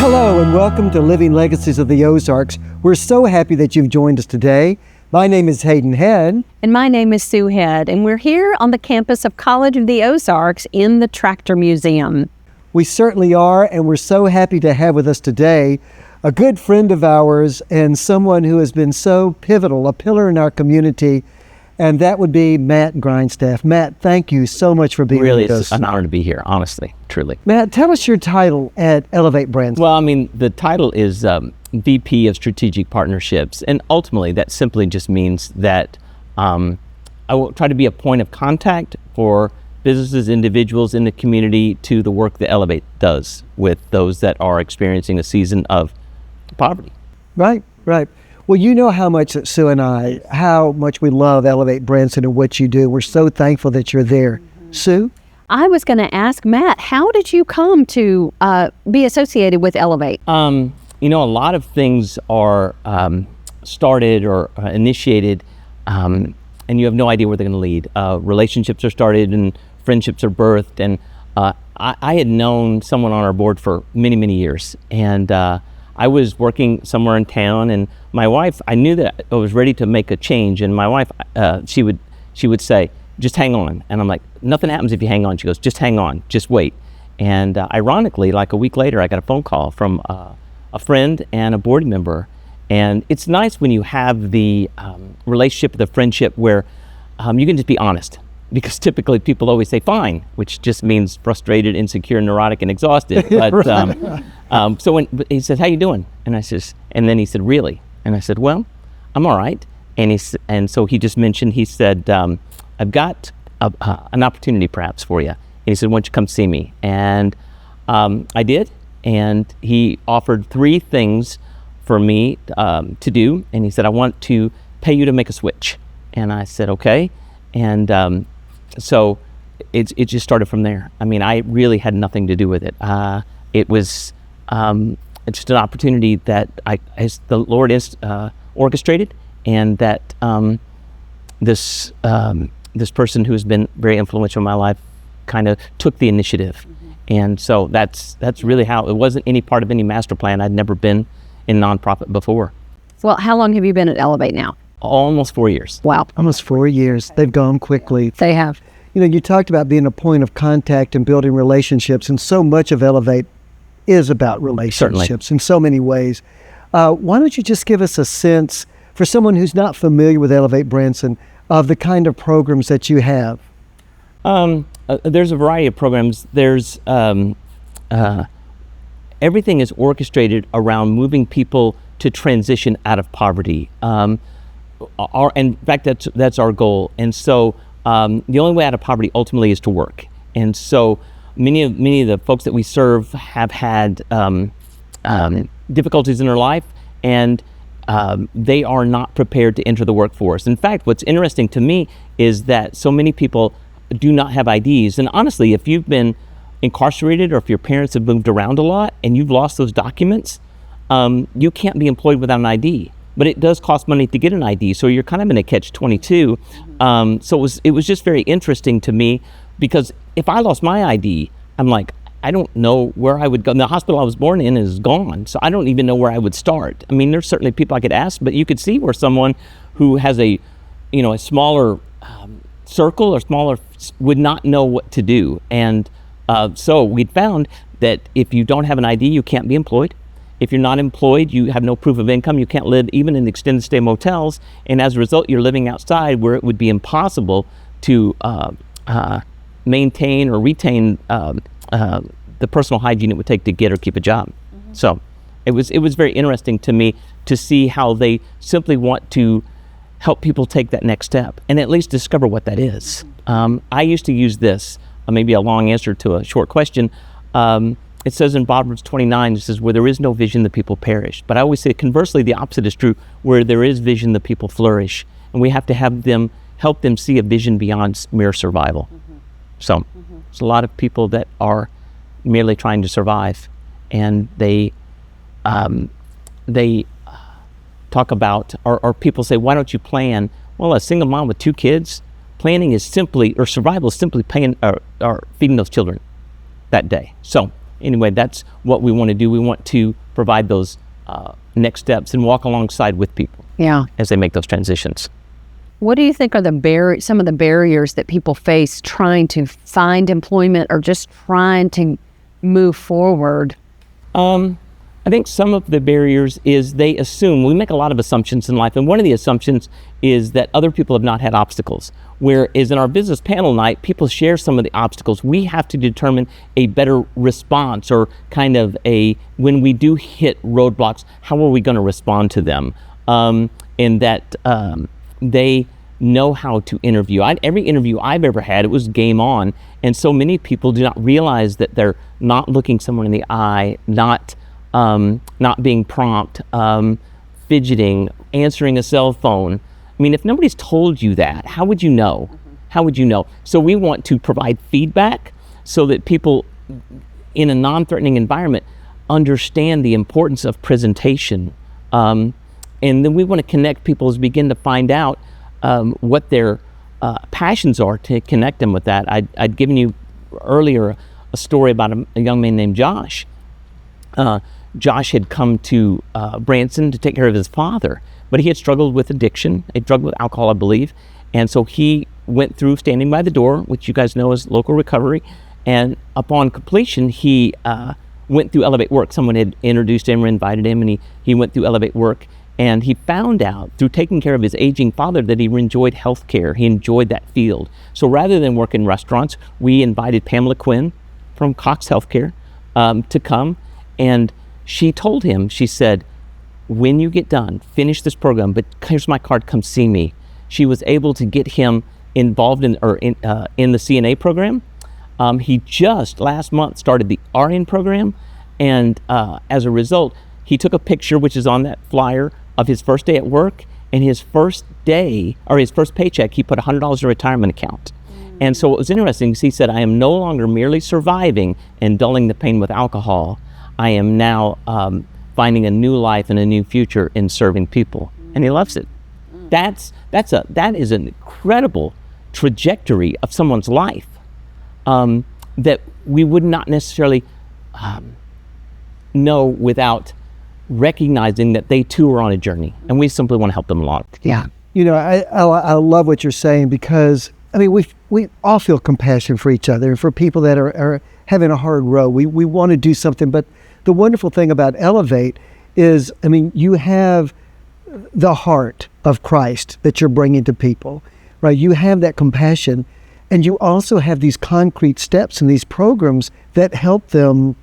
Hello and welcome to Living Legacies of the Ozarks. We're so happy that you've joined us today. My name is Hayden Head. And my name is Sue Head, and we're here on the campus of College of the Ozarks in the Tractor Museum. We certainly are, and we're so happy to have with us today a good friend of ours and someone who has been so pivotal, a pillar in our community, and that would be Matt Grindstaff. Matt, thank you so much for being with us. Really, it's an honor to be here, honestly, truly. Matt, tell us your title at Elevate Branson. Well, I mean, the title is VP of Strategic Partnerships, and ultimately that simply just means that I will try to be a point of contact for businesses, individuals in the community to the work that Elevate does with those that are experiencing a season of poverty. Right. Well, you know how much that Sue and I, how much we love Elevate Branson and what you do. We're so thankful that you're there. Sue? I was going to ask Matt, how did you come to be associated with Elevate? A lot of things are started or initiated, and you have no idea where they're going to lead. Relationships are started and friendships are birthed. And I had known someone on our board for many, many years. And I was working somewhere in town, and my wife, I knew that I was ready to make a change. And my wife, she would say, just hang on. And I'm like, nothing happens if you hang on. She goes, just hang on, just wait. And ironically, like a week later, I got a phone call from a friend and a board member. And it's nice when you have the relationship, the friendship where you can just be honest. Because typically people always say fine, which just means frustrated, insecure, neurotic, and exhausted. But so when he said, "How you doing?" and then he said, "Really?" and I said, "Well, I'm all right." And so he just mentioned, he said, "I've got an opportunity perhaps for you." And he said, "Why don't you come see me?" And I did. And he offered 3 things for me to do. And he said, "I want to pay you to make a switch." And I said, "Okay." And so it just started from there. I mean, I really had nothing to do with it. It was just an opportunity that the Lord is orchestrated, and that this person who has been very influential in my life kind of took the initiative. Mm-hmm. And so that's really how it wasn't any part of any master plan. I'd never been in nonprofit before. Well, how long have you been at Elevate now? Almost 4 years. Wow. Almost 4 years. They've gone quickly. They have. You talked about being a point of contact and building relationships, and so much of Elevate is about relationships. Certainly. In so many ways. Why don't you just give us a sense, for someone who's not familiar with Elevate Branson, of the kind of programs that you have? There's a variety of programs. There's everything is orchestrated around moving people to transition out of poverty. In fact, that's our goal. And so the only way out of poverty ultimately is to work. And so many of the folks that we serve have had difficulties in their life, and they are not prepared to enter the workforce. In fact, what's interesting to me is that so many people do not have IDs. And honestly, if you've been incarcerated or if your parents have moved around a lot and you've lost those documents, you can't be employed without an ID. But it does cost money to get an ID, so you're kind of in a catch-22. So it was just very interesting to me, because if I lost my ID, I'm like, I don't know where I would go. And the hospital I was born in is gone, so I don't even know where I would start. I mean, there's certainly people I could ask, but you could see where someone who has a smaller circle or smaller would not know what to do. And so we'd found that if you don't have an ID, you can't be employed. If you're not employed, you have no proof of income. You can't live even in extended stay motels. And as a result, you're living outside where it would be impossible to maintain or retain the personal hygiene it would take to get or keep a job. Mm-hmm. So it was very interesting to me to see how they simply want to help people take that next step and at least discover what that is. Mm-hmm. I used to use this, maybe a long answer to a short question. It says in Proverbs 29, it says, where there is no vision, the people perish. But I always say, conversely, the opposite is true. Where there is vision, the people flourish. And we have to help them see a vision beyond mere survival. Mm-hmm. So there's a lot of people that are merely trying to survive. And they talk about, or people say, why don't you plan? Well, a single mom with 2 kids, planning is simply, or survival is simply paying or feeding those children that day. So anyway, that's what we want to do. We want to provide those next steps and walk alongside with people as they make those transitions. What do you think are some of the barriers that people face trying to find employment or just trying to move forward? I think some of the barriers is we make a lot of assumptions in life, and one of the assumptions is that other people have not had obstacles. Whereas in our business panel night, people share some of the obstacles. We have to determine a better response, or kind of when we do hit roadblocks, how are we going to respond to them? And that they know how to interview. Every interview I've ever had, it was game on. And so many people do not realize that they're not looking someone in the eye, not being prompt, fidgeting, answering a cell phone. I mean, if nobody's told you that, how would you know? How would you know? So we want to provide feedback so that people in a non-threatening environment understand the importance of presentation. And then we want to connect people as begin to find out what their passions are, to connect them with that. I'd given you earlier a story about a young man named Josh. Josh had come to Branson to take care of his father, but he had struggled with addiction. He struggled with alcohol, I believe. And so he went through Standing by the Door, which you guys know is local recovery. And upon completion, he went through Elevate Work. Someone had introduced him or invited him, and he went through Elevate Work. And he found out through taking care of his aging father that he enjoyed healthcare. He enjoyed that field. So rather than work in restaurants, we invited Pamela Quinn from Cox Healthcare to come. And she told him, she said, when you get done, finish this program, but here's my card, come see me. She was able to get him involved in the CNA program. He just last month started the RN program. And as a result, he took a picture, which is on that flyer, of his first day at work, and his first day, or his first paycheck, he put $100 in a retirement account. And so what was interesting is he said, I am no longer merely surviving and dulling the pain with alcohol. I am now finding a new life and a new future in serving people. And he loves it. That is an incredible trajectory of someone's life that we would not necessarily know without recognizing that they too are on a journey, and we simply want to help them along. Yeah. You know, I love what you're saying, because I mean, we all feel compassion for each other and for people that are having a hard road. We want to do something, but the wonderful thing about Elevate is, I mean, you have the heart of Christ that you're bringing to people, right? You have that compassion, and you also have these concrete steps and these programs that help them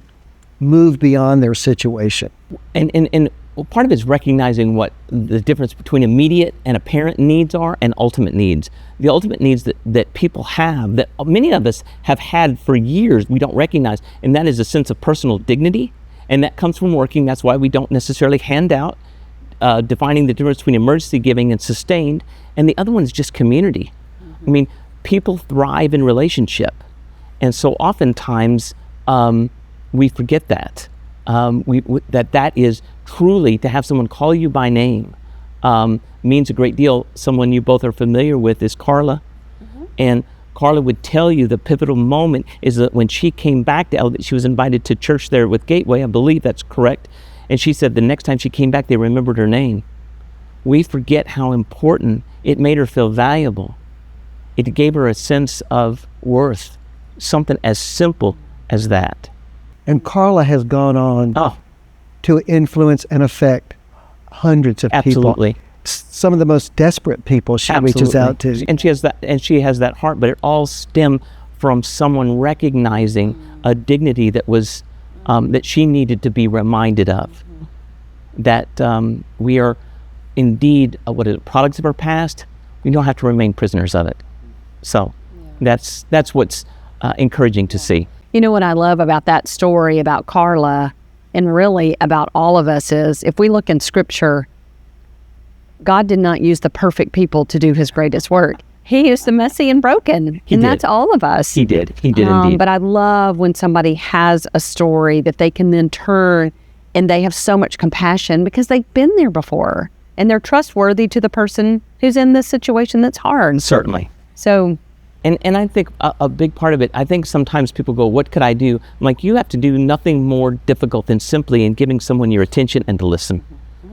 move beyond their situation. And part of it is recognizing what the difference between immediate and apparent needs are and ultimate needs. The ultimate needs that people have, that many of us have had for years, we don't recognize, and that is a sense of personal dignity, and that comes from working. That's why we don't necessarily hand out, defining the difference between emergency giving and sustained, and the other one is just community. I mean, people thrive in relationship, and so oftentimes we forget that. That is truly, to have someone call you by name means a great deal. Someone you both are familiar with is Carla. And Carla would tell you the pivotal moment is that when she came back to Elevate, she was invited to church there with Gateway, I believe that's correct. And she said the next time she came back, they remembered her name. We forget how important it made her feel valuable. It gave her a sense of worth, something as simple as that. And Carla has gone on to influence and affect hundreds of Absolutely. people. Some of the most desperate people she reaches out to. And she has that heart, but it all stemmed from someone recognizing a dignity that was that she needed to be reminded of. That we are indeed products of our past. We don't have to remain prisoners of it. So that's what's encouraging to see. You know what I love about that story about Carla, and really about all of us, is if we look in Scripture, God did not use the perfect people to do his greatest work. He used the messy and broken, that's all of us. He did indeed. But I love when somebody has a story that they can then turn, and they have so much compassion because they've been there before, and they're trustworthy to the person who's in this situation that's hard. Certainly. So And I think a big part of it, I think sometimes people go, what could I do? I'm like, you have to do nothing more difficult than simply in giving someone your attention and to listen.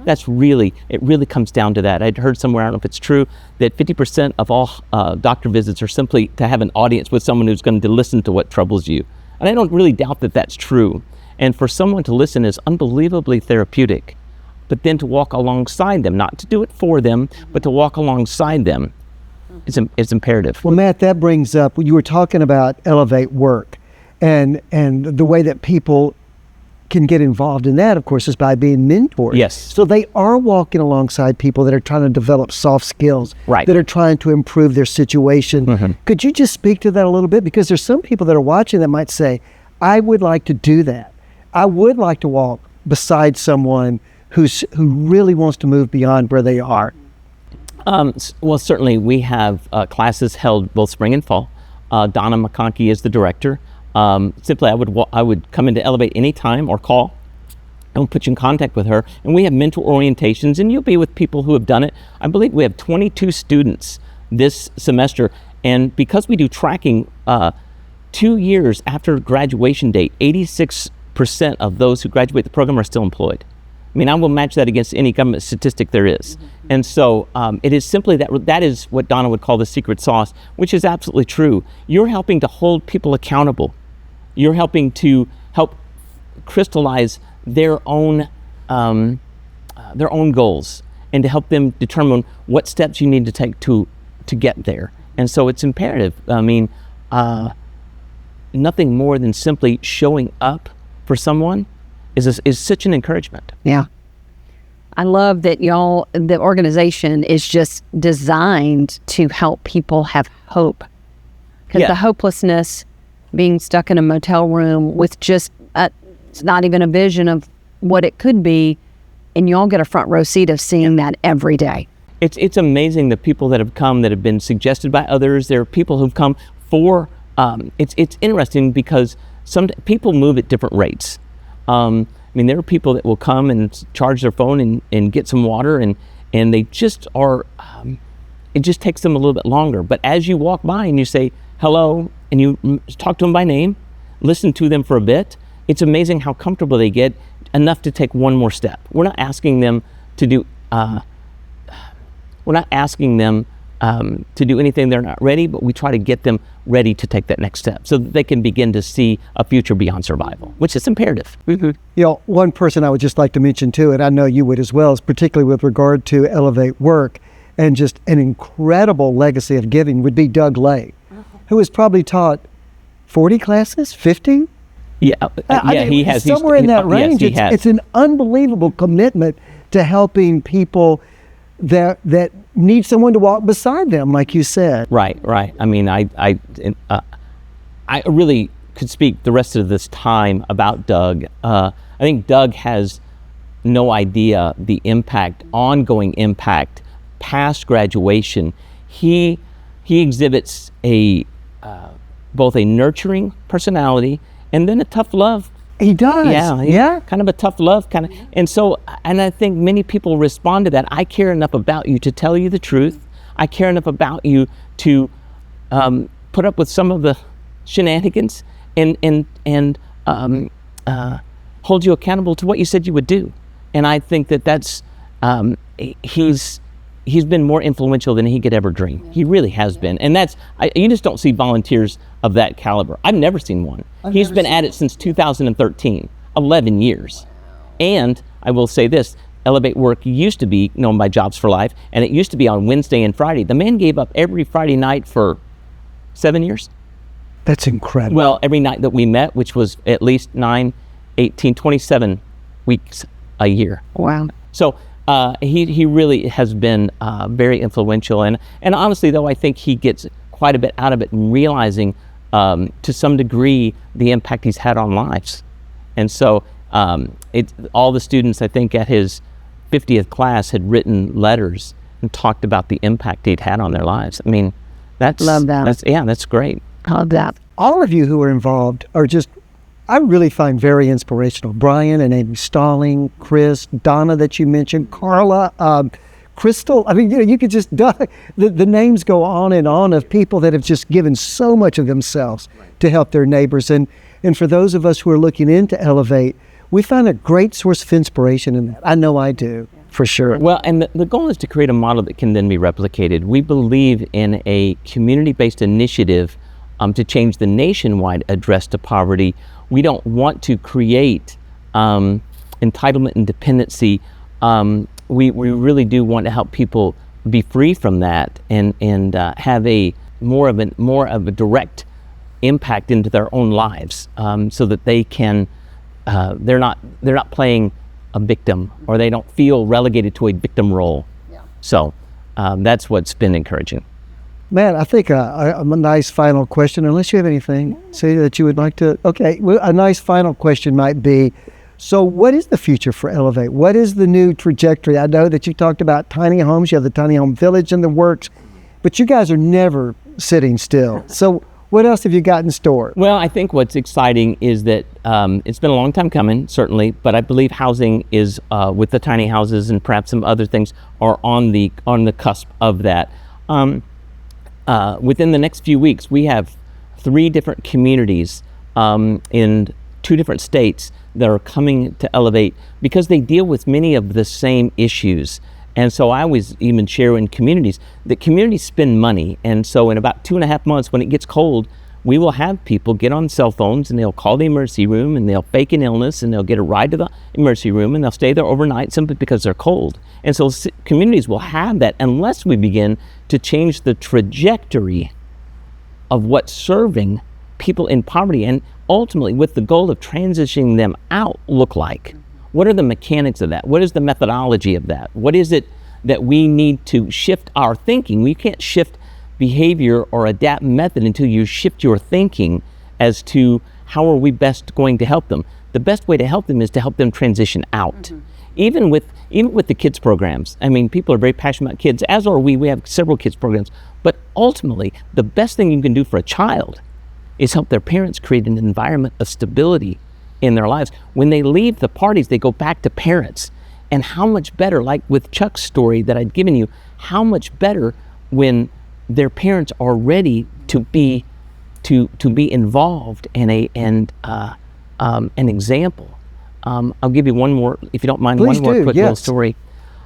It really comes down to that. I'd heard somewhere, I don't know if it's true, that 50% of all doctor visits are simply to have an audience with someone who's going to listen to what troubles you. And I don't really doubt that that's true. And for someone to listen is unbelievably therapeutic. But then to walk alongside them, not to do it for them, but to walk alongside them, it's imperative. Well, Matt, that brings up, you were talking about Elevate work, and the way that people can get involved in that, of course, is by being mentored. Yes. So they are walking alongside people that are trying to develop soft skills, right, that are trying to improve their situation. Could you just speak to that a little bit? Because there's some people that are watching that might say, I would like to do that. I would like to walk beside someone who really wants to move beyond where they are. Well, certainly we have classes held both spring and fall. Donna McConkey is the director. Simply, I would come into Elevate anytime or call. I'll put you in contact with her. And we have mentor orientations, and you'll be with people who have done it. I believe we have 22 students this semester. And because we do tracking 2 years after graduation date, 86% of those who graduate the program are still employed. I mean, I will match that against any government statistic there is. And so it is simply that is what Donna would call the secret sauce, which is absolutely true. You're helping to hold people accountable. You're helping to help crystallize their own goals and to help them determine what steps you need to take to get there. And so it's imperative. I mean, nothing more than simply showing up for someone is such an encouragement. Yeah. I love that the organization is just designed to help people have hope. Because the hopelessness, being stuck in a motel room with just, it's not even a vision of what it could be, and y'all get a front row seat of seeing that every day. It's amazing the people that have come that have been suggested by others. There are people who've come for, it's interesting because some people move at different rates. I mean, there are people that will come and charge their phone and get some water, and they just are, it just takes them a little bit longer. But as you walk by and you say hello, and you talk to them by name, listen to them for a bit, it's amazing how comfortable they get, enough to take one more step. We're not asking them to do, to do anything they're not ready, but we try to get them ready to take that next step so that they can begin to see a future beyond survival, which is imperative. You know, one person I would just like to mention too, and I know you would as well, is particularly with regard to Elevate work and just an incredible legacy of giving, would be Doug Lay, who has probably taught 40 classes, 50? Yeah, he has. Somewhere in that range. Yes, he has. It's an unbelievable commitment to helping people that need someone to walk beside them, like you said. Right. I mean, I really could speak the rest of this time about Doug. I think Doug has no idea the impact, ongoing impact, past graduation. He exhibits both a nurturing personality and then a tough love. He does. Yeah. Kind of a tough love kind of. And so, and I think many people respond to that. I care enough about you to tell you the truth. I care enough about you to put up with some of the shenanigans and hold you accountable to what you said you would do. And I think that's he's been more influential than he could ever dream. He really has been. And you just don't see volunteers of that caliber. I've never seen one. He's been at it since 2013, 11 years. And I will say this, Elevate work used to be known by Jobs for Life, and it used to be on Wednesday and Friday. The man gave up every Friday night for 7 years. That's incredible. Well, every night that we met, which was at least 9, 18, 27 weeks a year. Wow. So he really has been very influential. And honestly, though, I think he gets quite a bit out of it in realizing to some degree the impact he's had on lives. And so all the students, I think, at his 50th class had written letters and talked about the impact he'd had on their lives. I mean, Love that. That's great. Love that. All of you who are involved are just, I really find very inspirational. Brian and Amy Stalling, Chris, Donna that you mentioned, Carla, Crystal. I mean, you could just, the names go on and on of people that have just given so much of themselves to help their neighbors. And for those of us who are looking into Elevate, we find a great source of inspiration in that. I know I do, for sure. Well, and the goal is to create a model that can then be replicated. We believe in a community-based initiative to change the nationwide address to poverty. We don't want to create entitlement and dependency. We really do want to help people be free from that and have a more of a direct impact into their own lives, so that they can they're not playing a victim, or they don't feel relegated to a victim role. Yeah. So that's what's been encouraging. Man, I think a nice final question, unless you have anything say that you would like to. Okay, well, a nice final question might be, so what is the future for Elevate? What is the new trajectory? I know that you talked about tiny homes. You have the tiny home village in the works, but you guys are never sitting still. So what else have you got in store? Well, I think what's exciting is that it's been a long time coming, certainly, but I believe housing is, with the tiny houses and perhaps some other things, are on the cusp of that. Within the next few weeks, we have 3 different communities in 2 different states that are coming to Elevate because they deal with many of the same issues. And so I always even share in communities that communities spend money. And so in about 2.5 months, when it gets cold, we will have people get on cell phones and they'll call the emergency room and they'll fake an illness and they'll get a ride to the emergency room and they'll stay there overnight simply because they're cold. And so communities will have that unless we begin to change the trajectory of what's serving people in poverty, and ultimately with the goal of transitioning them out look like. What are the mechanics of that? What is the methodology of that? What is it that we need to shift our thinking? We can't shift behavior or adapt method until you shift your thinking as to how are we best going to help them. The best way to help them is to help them transition out. Even with the kids programs. I mean, people are very passionate about kids, as are we. We have several kids programs. But ultimately, the best thing you can do for a child is help their parents create an environment of stability in their lives. When they leave the parties, they go back to parents. And how much better, like with Chuck's story that I'd given you, how much better when their parents are ready to be involved in an example. I'll give you one more, if you don't mind. Please one more do, quick yes. little story.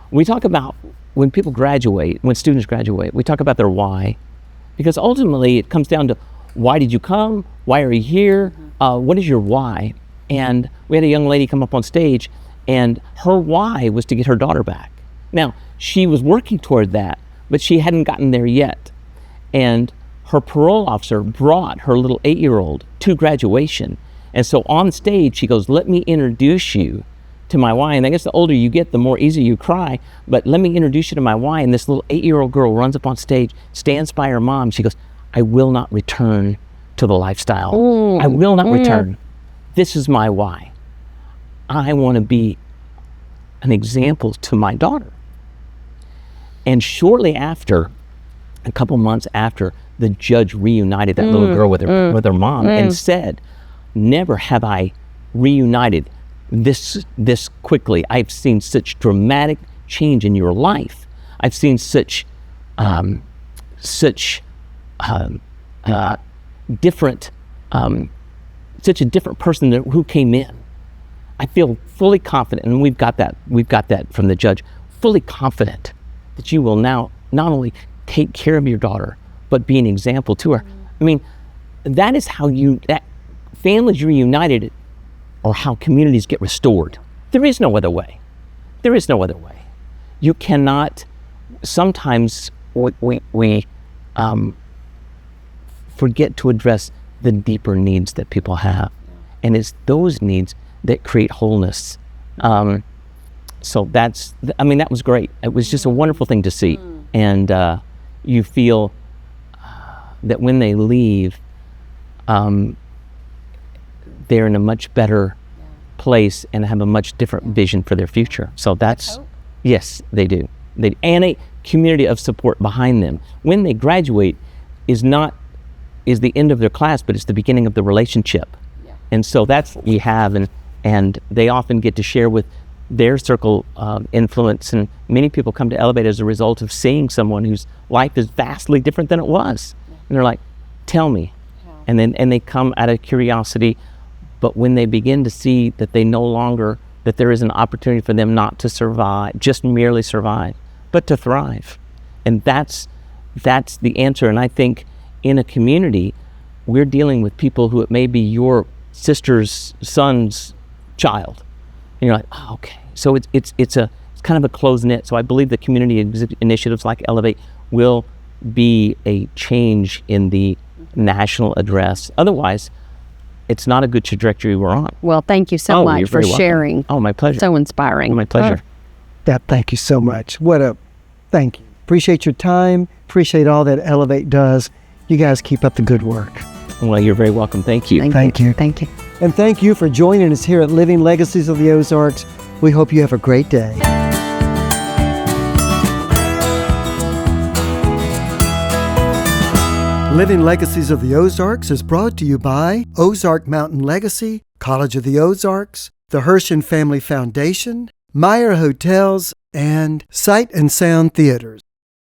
We talk about when students graduate, we talk about their why, because ultimately it comes down to, why did you come? Why are you here? What is your why? And we had a young lady come up on stage, and her why was to get her daughter back. Now, she was working toward that, but she hadn't gotten there yet. And her parole officer brought her little 8-year-old to graduation. And so on stage, she goes, let me introduce you to my why. And I guess the older you get, the more easy you cry, but let me introduce you to my why. And this little 8-year-old girl runs up on stage, stands by her mom. She goes, I will not return to the lifestyle. I will not return. This is my why. I want to be an example to my daughter. And shortly after, a couple months after, the judge reunited that little girl with her mom and said, never have I reunited this quickly. I've seen such dramatic change in your life. I've seen such such a different person who came in. I feel fully confident, and we've got that from the judge, fully confident that you will now not only take care of your daughter, but be an example to her. I mean, that is how families reunited, or how communities get restored. There is no other way. There is no other way. You cannot, sometimes we forget to address the deeper needs that people have. And it's those needs that create wholeness. So that was great. It was just a wonderful thing to see. And you feel that when they leave, they're in a much better place and have a much different vision for their future. So that's, yes, they do. And a community of support behind them. When they graduate is the end of their class, but it's the beginning of the relationship. And so that's what we have, and they often get to share with their circle of influence. And many people come to Elevate as a result of seeing someone whose life is vastly different than it was. And they're like, tell me. And they come out of curiosity. But when they begin to see that that there is an opportunity for them not to survive, just merely survive, but to thrive. And that's the answer. And I think in a community, we're dealing with people who it may be your sister's son's child. And you're like, oh, okay. So it's kind of a closed knit. So I believe the community initiatives like Elevate will be a change in the national address. Otherwise, it's not a good trajectory we're on. Well, thank you so much for sharing. Oh, my pleasure. So inspiring. My pleasure. Thank you so much. Thank you. Appreciate your time. Appreciate all that Elevate does. You guys keep up the good work. Well, you're very welcome. Thank you. Thank you. Thank you. And thank you for joining us here at Living Legacies of the Ozarks. We hope you have a great day. Living Legacies of the Ozarks is brought to you by Ozark Mountain Legacy, College of the Ozarks, the Hirsch and Family Foundation, Meyer Hotels, and Sight and Sound Theaters.